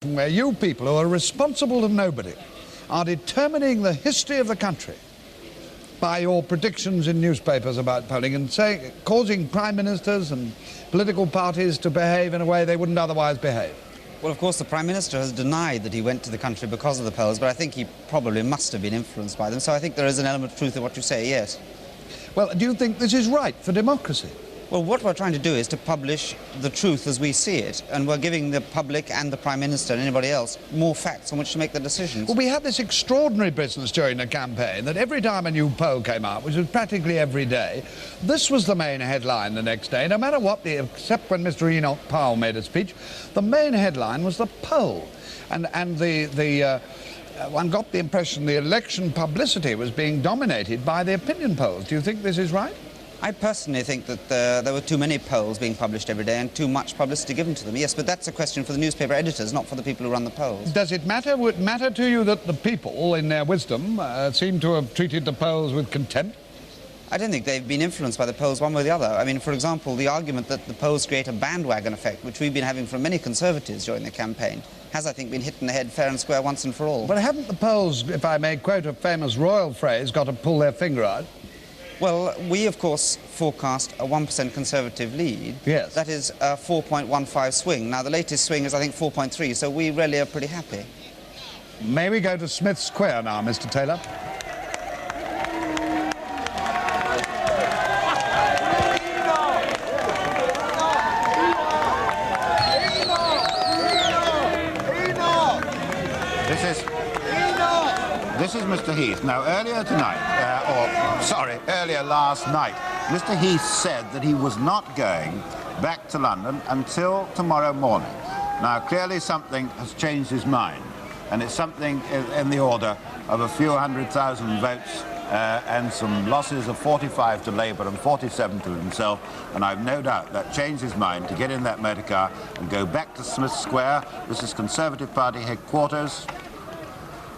where you people who are responsible to nobody are determining the history of the country by your predictions in newspapers about polling and causing prime ministers and political parties to behave in a way they wouldn't otherwise behave. Well, of course, the Prime Minister has denied that he went to the country because of the polls, but I think he probably must have been influenced by them, so I think there is an element of truth in what you say, yes. Well, do you think this is right for democracy? Well, what we're trying to do is to publish the truth as we see it, and we're giving the public and the Prime Minister and anybody else more facts on which to make their decisions. Well, we had this extraordinary business during the campaign that every time a new poll came out, which was practically every day, this was the main headline the next day, no matter what, except when Mr. Enoch Powell made a speech, the main headline was the poll. And one got the impression the election publicity was being dominated by the opinion polls. Do you think this is right? I personally think that there were too many polls being published every day and too much publicity given to them. Yes, but that's a question for the newspaper editors, not for the people who run the polls. Does it matter? Would it matter to you that the people, in their wisdom, seem to have treated the polls with contempt? I don't think they've been influenced by the polls one way or the other. I mean, for example, the argument that the polls create a bandwagon effect, which we've been having from many Conservatives during the campaign, has, I think, been hit in the head fair and square once and for all. But haven't the polls, if I may quote a famous royal phrase, got to pull their finger out? Well, we, of course, forecast a 1% Conservative lead. Yes. That is a 4.15 swing. Now, the latest swing is, I think, 4.3, so we really are pretty happy. May we go to Smith Square now, Mr. Taylor? This is Mr. Heath. Now, earlier last night, Mr. Heath said that he was not going back to London until tomorrow morning. Now, clearly something has changed his mind, and it's something in the order of a few 100,000 votes and some losses of 45 to Labour and 47 to himself, and I've no doubt that changed his mind to get in that motor car and go back to Smith Square. This is Conservative Party headquarters.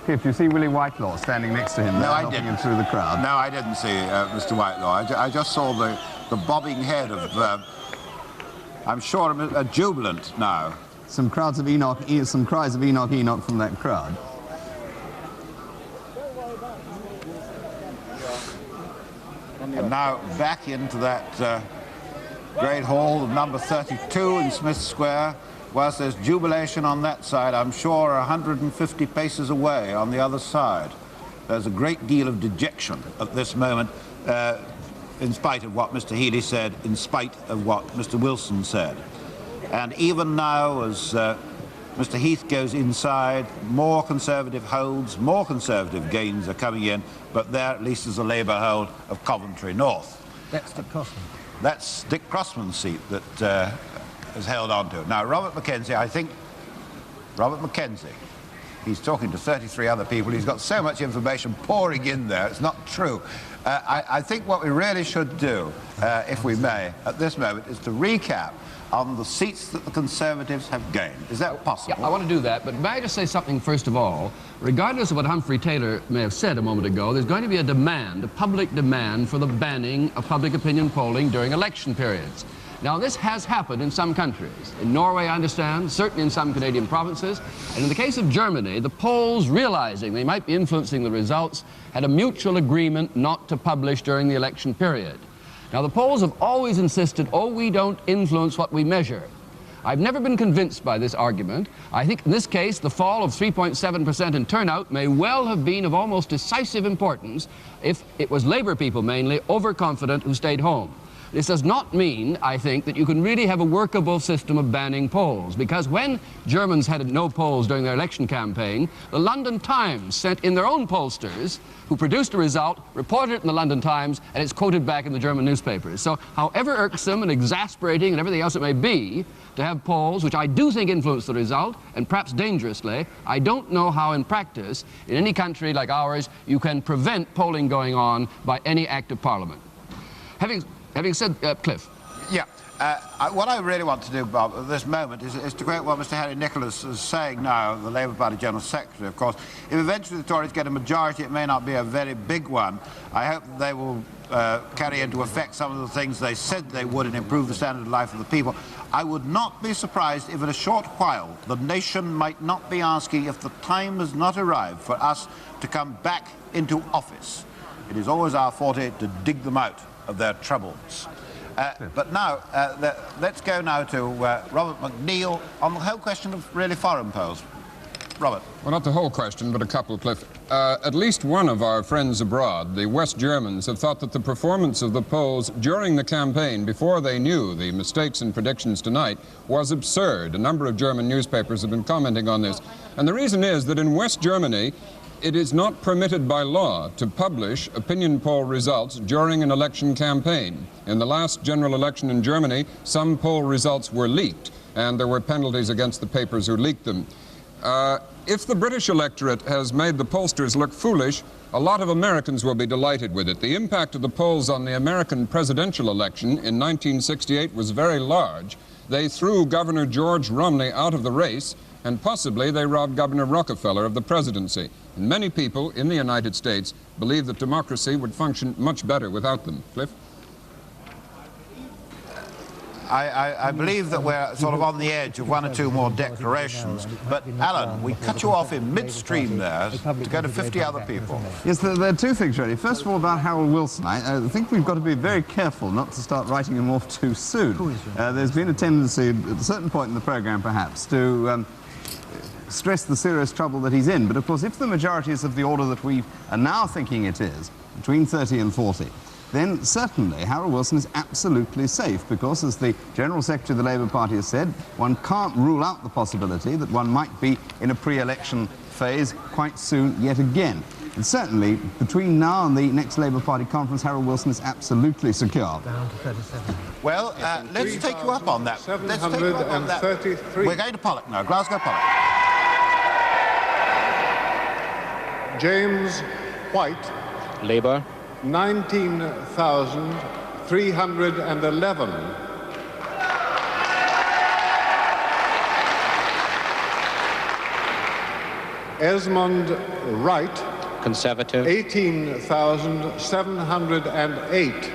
Cliff, you see Willie Whitelaw standing next to him there, helping him through the crowd? No, I didn't see Mr. Whitelaw. I just saw the bobbing head of, I'm sure, a jubilant now. Some cries of Enoch from that crowd. And now back into that great hall, number 32 in Smith Square. Whilst there's jubilation on that side, I'm sure 150 paces away on the other side, there's a great deal of dejection at this moment, in spite of what Mr. Healey said, in spite of what Mr. Wilson said. And even now, as Mr. Heath goes inside, more Conservative holds, more Conservative gains are coming in, but there at least is a Labour hold of Coventry North. That's Dick Crossman. That's Dick Crossman's seat that has held on to it. Now, Robert Mackenzie, he's talking to 33 other people. He's got so much information pouring in there. It's not true. I think what we really should do, if we may, at this moment, is to recap on the seats that the Conservatives have gained. Is that possible? Yeah, I want to do that, but may I just say something first of all? Regardless of what Humphrey Taylor may have said a moment ago, there's going to be a demand, a public demand, for the banning of public opinion polling during election periods. Now, this has happened in some countries. In Norway, I understand, certainly in some Canadian provinces. And in the case of Germany, the polls, realizing they might be influencing the results, had a mutual agreement not to publish during the election period. Now, the polls have always insisted, oh, we don't influence what we measure. I've never been convinced by this argument. I think in this case, the fall of 3.7% in turnout may well have been of almost decisive importance if it was Labour people mainly, overconfident, who stayed home. This does not mean, I think, that you can really have a workable system of banning polls, because when Germans had no polls during their election campaign, the London Times sent in their own pollsters who produced a result, reported it in the London Times, and it's quoted back in the German newspapers. So however irksome and exasperating and everything else it may be to have polls, which I do think influence the result, and perhaps dangerously, I don't know how in practice, in any country like ours, you can prevent polling going on by any act of Parliament. Having said, Cliff. Yeah. What I really want to do, Bob, at this moment is to quote what Mr. Harry Nicholas is saying now, the Labour Party General Secretary, of course. If eventually the Tories get a majority, it may not be a very big one. I hope that they will carry into effect some of the things they said they would and improve the standard of life of the people. I would not be surprised if in a short while the nation might not be asking if the time has not arrived for us to come back into office. It is always our forte to dig them out of their troubles. But now, let's go now to Robert McNeill on the whole question of really foreign polls. Robert. Well, not the whole question, but a couple, Cliff. At least one of our friends abroad, the West Germans, have thought that the performance of the polls during the campaign, before they knew the mistakes and predictions tonight, was absurd. A number of German newspapers have been commenting on this. And the reason is that in West Germany, it is not permitted by law to publish opinion poll results during an election campaign. In the last general election in Germany, some poll results were leaked, and there were penalties against the papers who leaked them. If the British electorate has made the pollsters look foolish, a lot of Americans will be delighted with it. The impact of the polls on the American presidential election in 1968 was very large. They threw Governor George Romney out of the race, and possibly they robbed Governor Rockefeller of the presidency. And many people in the United States believe that democracy would function much better without them. Cliff? I believe that we're sort of on the edge of one or two more declarations. But, Alan, we cut you off in midstream there to go to 50 other people. Yes, there are two things, really. First of all, about Harold Wilson. I think we've got to be very careful not to start writing him off too soon. There's been a tendency, at a certain point in the programme, perhaps, to stress the serious trouble that he's in. But, of course, if the majority is of the order that we are now thinking it is, between 30 and 40, then certainly Harold Wilson is absolutely safe because, as the General Secretary of the Labour Party has said, one can't rule out the possibility that one might be in a pre-election phase quite soon yet again. And certainly, between now and the next Labour Party conference, Harold Wilson is absolutely secure. Down to 37. Well, let's take you up on that. Let's take you up on that. We're going to Pollock now, Glasgow Pollock. James White. Labour. 19,311. Esmond Wright. Conservative. 18,708.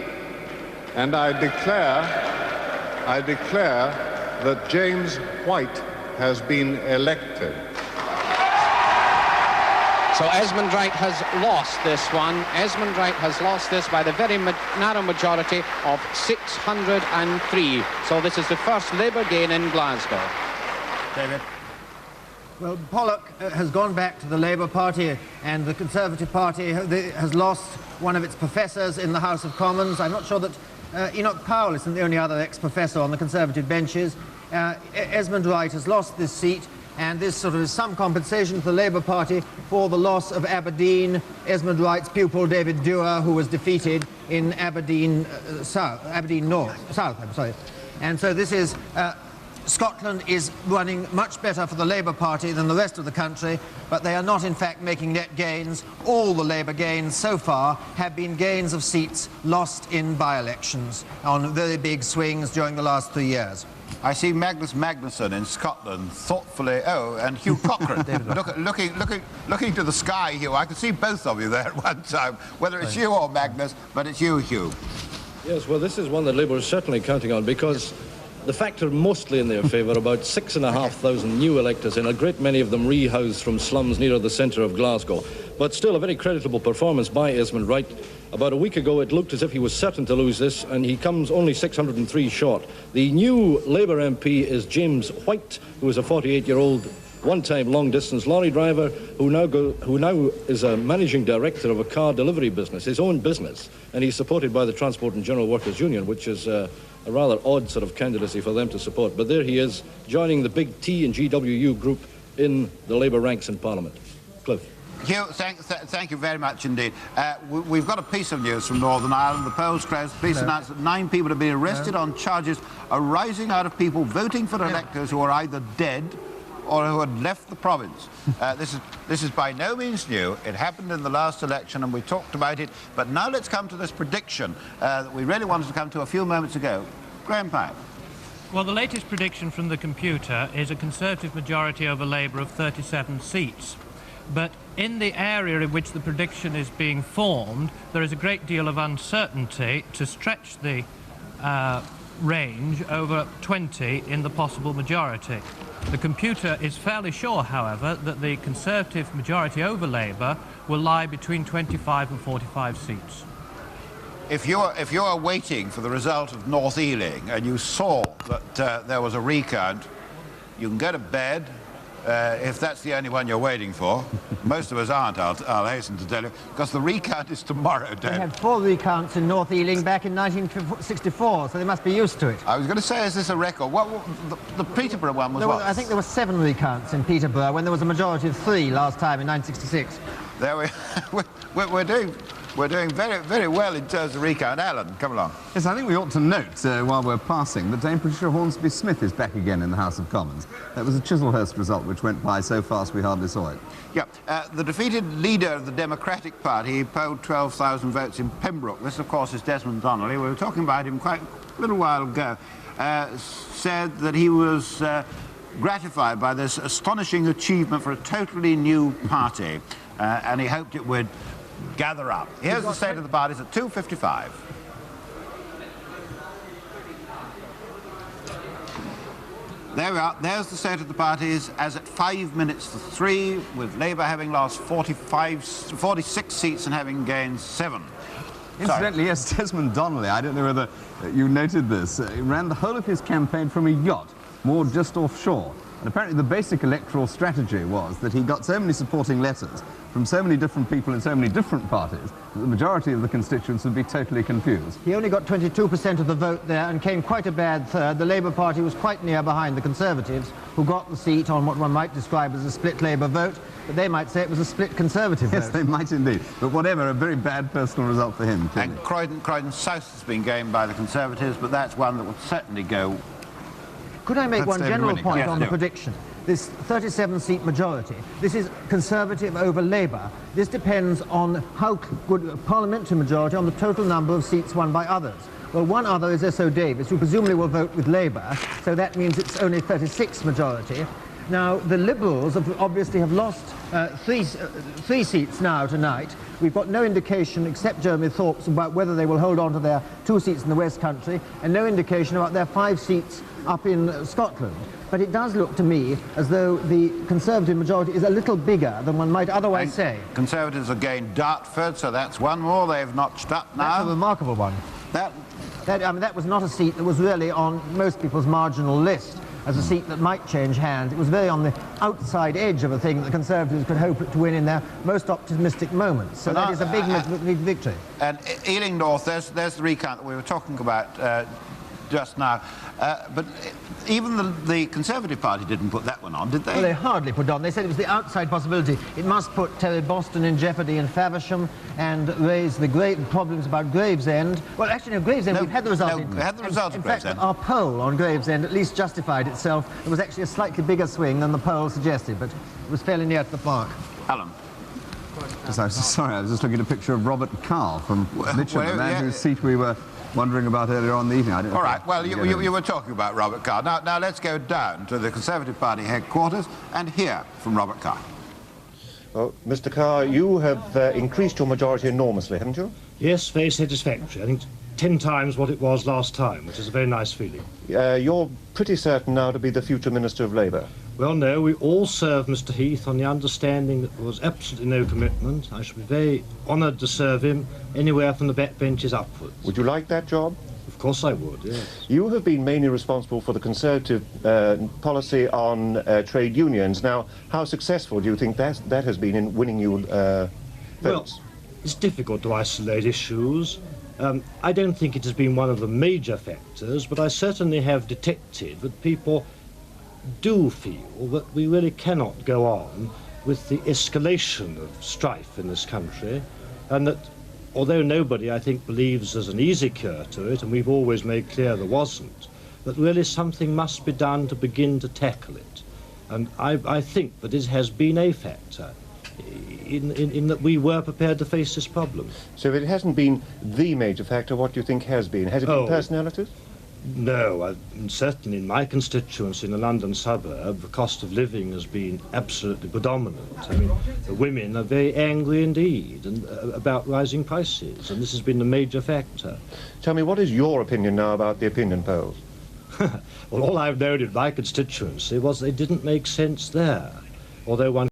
And I declare that James White has been elected. So Esmond Wright has lost this one. Esmond Wright has lost this by the very narrow majority of 603. So this is the first Labour gain in Glasgow. David. Well, Pollock has gone back to the Labour Party, and the Conservative Party has lost one of its professors in the House of Commons. I'm not sure that Enoch Powell isn't the only other ex-professor on the Conservative benches. Esmond Wright has lost this seat, and this sort of is some compensation to the Labour Party for the loss of Aberdeen, Esmond Wright's pupil David Dewar, who was defeated in Aberdeen South. And so this is, Scotland is running much better for the Labour Party than the rest of the country, but they are not in fact making net gains. All the Labour gains so far have been gains of seats lost in by-elections on very big swings during the last 3 years. I see Magnus Magnusson in Scotland thoughtfully. Oh, and Hugh Cochrane. looking to the sky, Hugh. I could see both of you there at one time. Whether it's you or Magnus, but it's you, Hugh. Yes, well, this is one that Labour is certainly counting on because the facts are mostly in their favour. About 6,500 new electors, and a great many of them rehoused from slums near the centre of Glasgow. But still a very creditable performance by Esmond Wright. About a week ago, it looked as if he was certain to lose this, and he comes only 603 short. The new Labour MP is James White, who is a 48-year-old one-time long-distance lorry driver who now is a managing director of a car delivery business, his own business, and he's supported by the Transport and General Workers Union, which is a rather odd sort of candidacy for them to support. But there he is, joining the big T and GWU group in the Labour ranks in Parliament. Cliff. Hugh, thank you very much indeed. We've got a piece of news from Northern Ireland. The polls closed. Police announced that 9 people have been arrested on charges arising out of people voting for electors who are either dead or who had left the province. This is by no means new. It happened in the last election and we talked about it. But now let's come to this prediction that we really wanted to come to a few moments ago. Graham Pike. Well, the latest prediction from the computer is a Conservative majority over Labour of 37 seats. But in the area in which the prediction is being formed, there is a great deal of uncertainty to stretch the range over 20 in the possible majority. The computer is fairly sure, however, that the Conservative majority over Labour will lie between 25 and 45 seats. If you're waiting for the result of North Ealing and you saw that there was a recount, you can go to bed. If that's the only one you're waiting for. Most of us aren't, I'll hasten to tell you, because the recount is tomorrow, Dave. They had 4 recounts in North Ealing back in 1964, so they must be used to it. I was going to say, is this a record? What, the Peterborough one was what? I think there were 7 recounts in Peterborough when there was a majority of 3 last time in 1966. There we're doing very, very well in terms of recount. Alan, come along. Yes, I think we ought to note, while we're passing, that Dame Patricia Hornsby-Smith is back again in the House of Commons. That was a Chislehurst result which went by so fast we hardly saw it. Yeah, the defeated leader of the Democratic Party polled 12,000 votes in Pembroke. This, of course, is Desmond Donnelly. We were talking about him quite a little while ago. Said that he was gratified by this astonishing achievement for a totally new party, and he hoped it would gather up. Here's the state of the parties at 2:55. There we are. There's the state of the parties as at 5 minutes to 3, with Labour having lost 46 seats and having gained 7. Incidentally, yes, Desmond Donnelly, I don't know whether you noted this, he ran the whole of his campaign from a yacht moored just offshore. And apparently the basic electoral strategy was that he got so many supporting letters from so many different people in so many different parties that the majority of the constituents would be totally confused. He only got 22% of the vote there and came quite a bad third. The Labour Party was quite near behind the Conservatives, who got the seat on what one might describe as a split Labour vote, but they might say it was a split Conservative vote. Yes, they might indeed. But whatever, a very bad personal result for him. Clearly. And Croydon South has been gained by the Conservatives, but that's one that would certainly go. Could I make one general point on the prediction? This 37-seat majority, this is Conservative over Labour. This depends on how good a parliamentary majority on the total number of seats won by others. Well, one other is S.O. Davis, who presumably will vote with Labour, so that means it's only 36 majority. Now, the Liberals obviously have lost three seats now tonight. We've got no indication, except Jeremy Thorpe's, about whether they will hold on to their 2 seats in the West Country, and no indication about their 5 seats up in Scotland. But it does look to me as though the Conservative majority is a little bigger than one might otherwise say. Conservatives have gained Dartford, so that's one more they've notched up now. That's a remarkable one. That was not a seat that was really on most people's marginal list as a seat that might change hands. It was very on the outside edge of a thing that the Conservatives could hope to win in their most optimistic moments. So that is a big victory. And Ealing North, there's the recount that we were talking about just now. But even the Conservative Party didn't put that one on, did they? Well, they hardly put it on. They said it was the outside possibility. It must put Terry Boston in jeopardy in Faversham and raise the great problems about Gravesend. Well, actually, no, Gravesend, we've had the result. We had the result of Gravesend. In fact, our poll on Gravesend at least justified itself. It was actually a slightly bigger swing than the poll suggested, but it was fairly near to the mark. Alan. Yes, I was sorry, I was just looking at a picture of Robert Carr from Mitcham, the man whose seat we were wondering about earlier on in the evening. I don't know. All right, well, you were talking about Robert Carr. Now let's go down to the Conservative Party headquarters and hear from Robert Carr. Well, Mr. Carr, you have increased your majority enormously, haven't you? Yes, very satisfactory. I think 10 times what it was last time, which is a very nice feeling. You're pretty certain now to be the future Minister of Labour. Well, no, we all serve Mr. Heath on the understanding that there was absolutely no commitment. I should be very honoured to serve him anywhere from the backbenches upwards. Would you like that job? Of course I would, yes. You have been mainly responsible for the Conservative policy on trade unions. Now, how successful do you think that has been in winning you votes? Well, it's difficult to isolate issues. I don't think it has been one of the major factors, but I certainly have detected that people do feel that we really cannot go on with the escalation of strife in this country, and that although nobody, I think, believes there's an easy cure to it, and we've always made clear there wasn't, that really something must be done to begin to tackle it. And I think that it has been a factor in that we were prepared to face this problem. So if it hasn't been the major factor, what do you think has been? Has it been personalities? No, certainly in my constituency in the London suburb, the cost of living has been absolutely predominant. I mean, the women are very angry indeed about rising prices, and this has been a major factor. Tell me, what is your opinion now about the opinion polls? Well, all I've known in my constituency was they didn't make sense there, although one